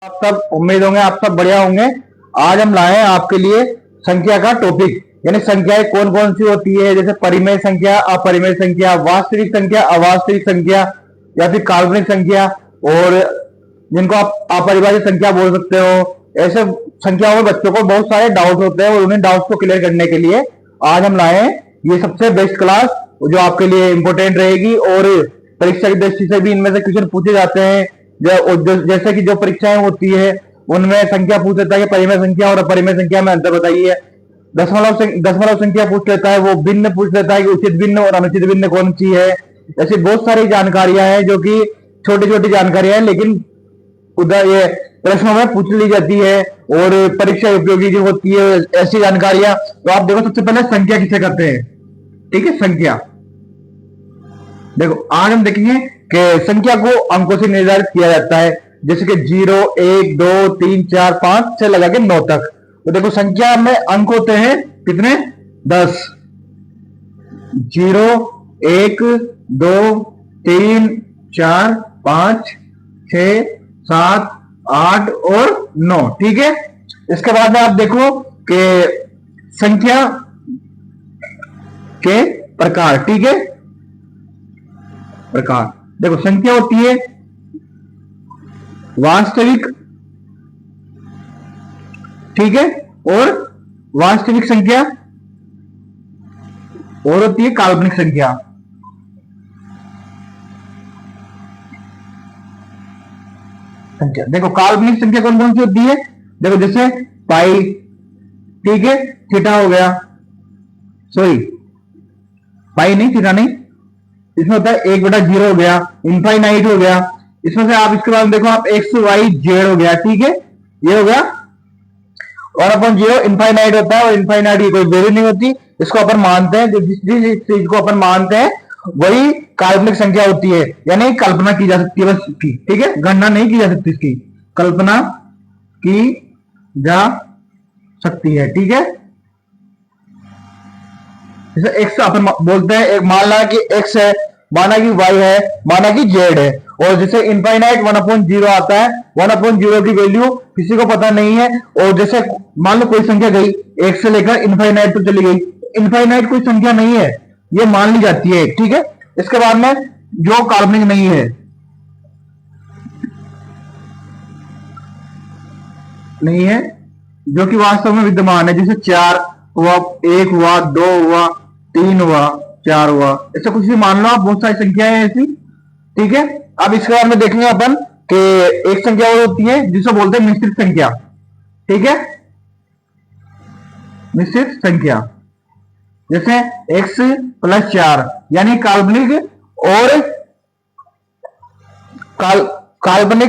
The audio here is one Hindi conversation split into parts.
आप सब उम्मीद होंगे आप सब बढ़िया होंगे। आज हम लाए हैं आपके लिए संख्या का टॉपिक, यानी संख्याएं कौन कौन सी होती है, जैसे परिमेय संख्या, अपरिमेय संख्या, वास्तविक संख्या, अवास्तविक संख्या या फिर काल्पनिक संख्या, और जिनको आप अपरिभाषित संख्या बोल सकते हो। ऐसे संख्याओं में बच्चों को बहुत सारे डाउट होते हैं और उन्हें डाउट्स को क्लियर करने के लिए आज हम लाए हैं ये सबसे बेस्ट क्लास, जो आपके लिए इंपॉर्टेंट रहेगी और परीक्षा की दृष्टि से भी इनमें से क्वेश्चन पूछे जाते हैं। जैसे कि जो परीक्षाएं होती है उनमें संख्या पूछ लेता है कि परिमेय संख्या और अपरिमेय संख्या में अंतर बताइए। दशमलव संख्या पूछ लेता है, वो भिन्न पूछ लेता है कि उचित भिन्न और अनुचित भिन्न कौन सी है। ऐसी बहुत सारी जानकारियां हैं जो कि छोटी छोटी जानकारियां हैं, लेकिन उधर ये प्रश्नों में पूछ ली जाती है और परीक्षा उपयोगी जो होती है ऐसी जानकारियां। तो आप देखो, सबसे पहले संख्या किसे करते हैं, ठीक है। संख्या देखो, आज हम देखेंगे कि संख्या को अंकों से निर्धारित किया जाता है, जैसे कि 0, 1, 2, 3, 4, 5 से लगा के 9 तक। तो देखो, संख्या में अंक होते हैं कितने? 10। 0, 1, 2, 3, 4, 5, 6, 7, 8 और 9, ठीक है। इसके बाद में आप देखो कि संख्या के प्रकार, ठीक है। प्रकार देखो, संख्या होती है वास्तविक, ठीक है, और वास्तविक संख्या, और होती है काल्पनिक संख्या। संख्या देखो, काल्पनिक संख्या कौन कौन सी होती है? देखो, जैसे पाई, ठीक है, थीटा हो गया, सॉरी पाई नहीं, थीटा नहीं, इसमें होता है 1/0 हो गया, इनफाइनाइट हो गया। इसमें से आप इसके बाद देखो, आप एक्स वाई जेड हो गया, ठीक है, ये हो गया। और अपन 0 इनफाइनाइट होता है, और इनफाइनाइट की कोई वैल्यू नहीं होती, इसको अपन मानते हैं, जिस जिस चीज को अपन मानते हैं वही काल्पनिक संख्या होती है, यानी कल्पना की जा सकती है बस इसकी, ठीक है, गणना नहीं की जा सकती, इसकी कल्पना की जा सकती है, ठीक है। जैसे एक्स अपन बोलते हैं, एक माना कि एक्स है, माना कि वाई है, माना कि जेड है। और जैसे इनफाइनाइट 1/0 आता है, 1/0 की वैल्यू किसी को पता नहीं है। और जैसे मान लो कोई संख्या गई एक से लेकर इनफाइनाइट तो चली गई, इनफाइनाइट कोई संख्या नहीं है, ये मान ली जाती है, ठीक है। इसके बाद में जो काल्पनिक नहीं है, नहीं है, जो कि वास्तव में विद्यमान है, जैसे 4 हुआ, 1 हुआ, 2 हुआ, 3 हुआ, 4 हुआ, ऐसा कुछ भी मान लो आप, बहुत सारी संख्याएं हैं ऐसी, ठीक है। अब इसके बाद में देखेंगे अपन कि एक संख्या और होती है जिसे बोलते हैं मिश्रित संख्या, ठीक है। मिश्रित संख्या जैसे x + 4, यानी काल्पनिक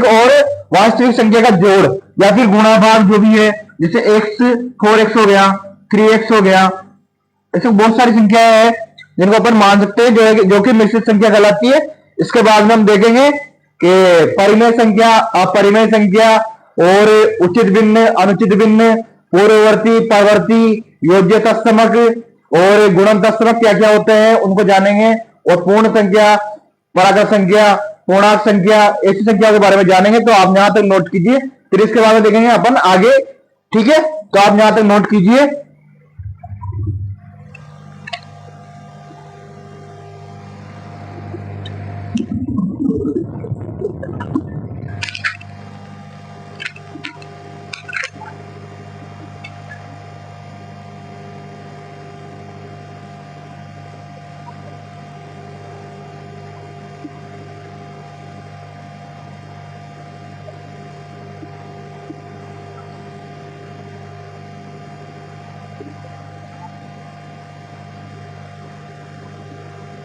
और वास्तविक संख्या का जोड़ या फिर गुणा भाग जो भी है, जैसे x 4x हो गया, 3x हो गया। ऐसे बहुत सारी संख्याएं हैं जिनको अपन मान सकते हैं जो कि मिश्रित संख्या कहलाती है। इसके बाद में हम देखेंगे कि परिमेय संख्या, अपरिमेय संख्या और उचित भिन्न, अनुचित भिन्न, पूर्ववर्ती, परवर्ती, योज्य तत्समक और गुणन तत्समक क्या क्या होते हैं उनको जानेंगे। और पूर्ण संख्या, परागत संख्या, पूर्णांक संख्या, ऐसी संख्या के बारे में जानेंगे। तो आप यहां तक नोट कीजिए, फिर इसके बाद में देखेंगे अपन आगे, ठीक है। तो आप यहां तक नोट कीजिए।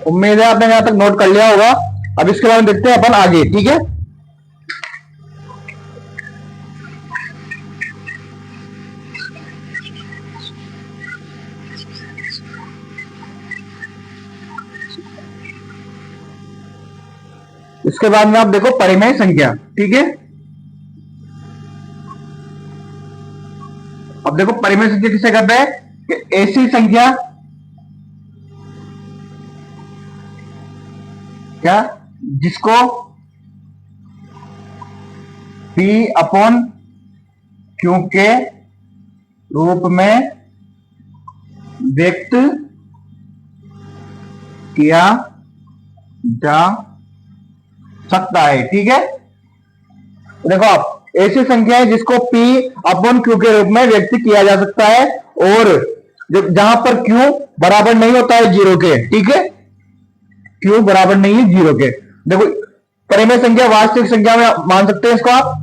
उम्मीद है आपने यहां तक नोट कर लिया होगा। अब इसके बाद देखते हैं अपन आगे, ठीक है। इसके बाद में आप देखो परिमेय संख्या, ठीक है। अब देखो परिमेय संख्या किसे कहते हैं कि ऐसी संख्या क्या जिसको P अपॉन Q के रूप में व्यक्त किया जा सकता है। ठीक है, देखो आप ऐसी संख्या है जिसको P अपॉन Q के रूप में व्यक्त किया जा सकता है, और जहां पर Q बराबर नहीं होता है जीरो के। ठीक है, Q बराबर नहीं है जीरो के। देखो परिमेय संख्या वास्तविक संख्या में मान सकते हैं इसको आप।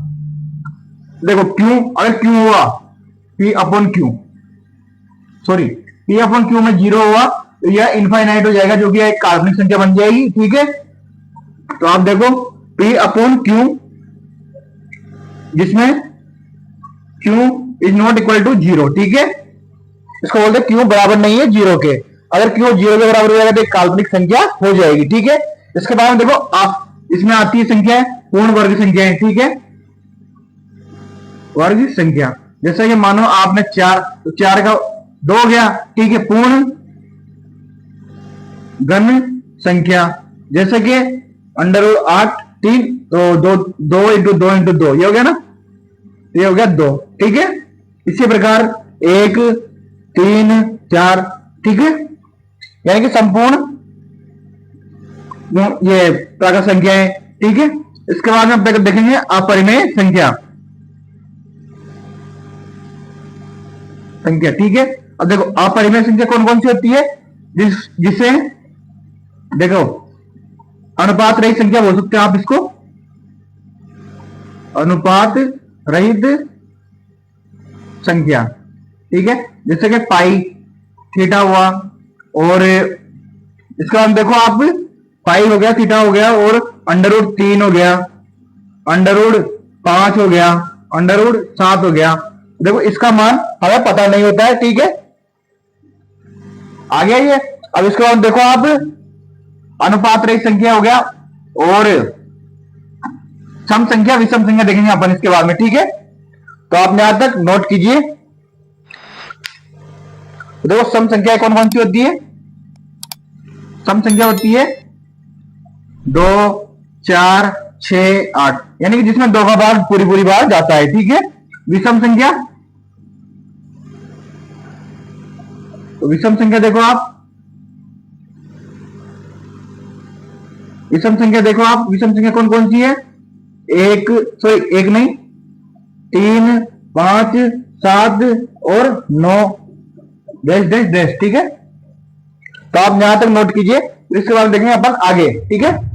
देखो Q अगर Q हुआ P upon Q, sorry P upon Q में जीरो हुआ तो यह इनफाइनाइट हो जाएगा, जो कि एक काल्पनिक संख्या बन जाएगी। ठीक है, तो आप देखो P अपॉन Q जिसमें Q is not equal to zero. ठीक है, इसको बोलते Q बराबर नहीं है जीरो के। अगर Q जीरो के बराबर हो जाएगा तो एक काल्पनिक संख्या हो जाएगी। ठीक है, इसके बाद में देखो आप इसमें आती है संख्या पूर्ण वर्ग संख्या है। ठीक है, वर्ग संख्या जैसे कि मानो आपने चार, तो चार का दो हो गया। ठीक है, पूर्ण घन संख्या जैसे कि अंडर रूट 8 3, तो दो इंटू दो ये हो गया ना, ये हो गया 2। ठीक है, इसी प्रकार 1 3 4। ठीक है, यानी कि संपूर्ण ये प्राकृत संख्या है। ठीक है, इसके बाद में देखेंगे अपरिमेय संख्या। ठीक है, अब देखो अपरिमेय संख्या कौन कौन सी होती है, जिसे देखो अनुपात रहित संख्या बोल सकते हैं आप इसको, अनुपात रहित संख्या। ठीक है, जैसे कि पाई थीटा हुआ, और इसका हम देखो आप पाई हो गया, थीटा हो गया, और अंडर रूट 3 हो गया, अंडर रूट 5 हो गया, अंडर रूट 7 हो गया। देखो इसका मान हमें पता नहीं होता है। ठीक है, आ गया ये। अब इसके बाद देखो आप अनुपात रहित संख्या हो गया, और सम संख्या विषम संख्या देखेंगे अपन इसके बाद में। ठीक है, तो आप यहां तक नोट कीजिए। देखो सम संख्या कौन कौन सी होती है, सम संख्या होती है 2 4 6 8, यानी कि जिसमें 2 का भाग पूरी बार जाता है। ठीक है, विषम संख्या, तो विषम संख्या देखो आप, विषम संख्या देखो आप, विषम संख्या कौन कौन सी है, एक नहीं 3 5 7 और 9 डैश डैश डैश। ठीक है, तो आप यहां तक नोट कीजिए, इसके बाद देखेंगे अपन आगे। ठीक है।